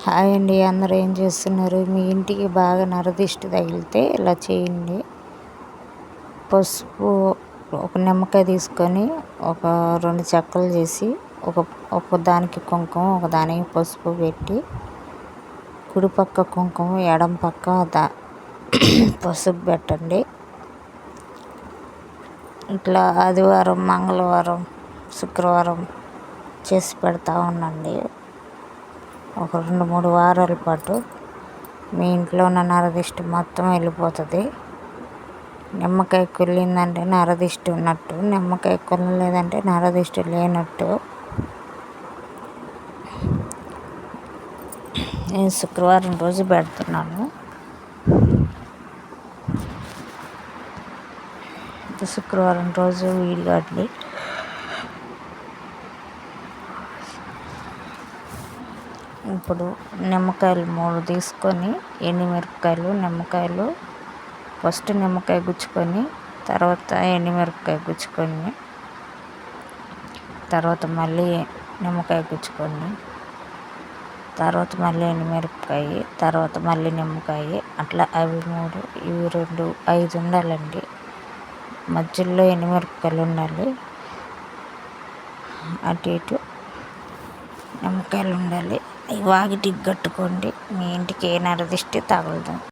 Hi అండి, అందరూ ఏం చేస్తున్నారు? మీ ఇంటికి బాగా నరదిష్టి తగిలితే ఇలా చేయండి. పసుపు, ఒక నిమ్మకాయ తీసుకొని ఒక 2 చెక్కలు చేసి ఒక దానికి కుంకుమ, ఒక దానికి పసుపు పెట్టి, కుడి పక్క కుంకుమ, ఎడం పక్క పసుపు పెట్టండి. ఇట్లా ఆదివారం, మంగళవారం, శుక్రవారం చేసి పెడతా ఉండండి. ఒక 2-3 వారాల పాటు మీ ఇంట్లో ఉన్న నరదిష్టి మొత్తం వెళ్ళిపోతుంది. నిమ్మకాయ కుళ్ళిందంటే నరదిష్టి ఉన్నట్టు, నిమ్మకాయ కుళ్ళలేదంటే నరదిష్టి లేనట్టు. నేను శుక్రవారం రోజు పెడుతున్నాను. శుక్రవారం రోజు వీలుగాండి. ఇప్పుడు నిమ్మకాయలు 3 తీసుకొని, ఎండుమిరపకాయలు, నిమ్మకాయలు, ఫస్ట్ నిమ్మకాయ గుచ్చుకొని, తర్వాత ఎండుమిరపకాయ గుచ్చుకొని, తర్వాత మళ్ళీ నిమ్మకాయ గుచ్చుకొని, తర్వాత మళ్ళీ ఎండుమిరపకాయ, తర్వాత మళ్ళీ నిమ్మకాయ, అట్లా అవి 3, ఇవి 2, 5 ఉండాలండి. మధ్యలో ఎండుమిరపకాయలు ఉండాలి, అటు ఇటు నిమ్మకాయలు ఉండాలి. వాకిటికి కట్టుకోండి, మీ ఇంటికి ఏ నరదిష్టి తగలదు.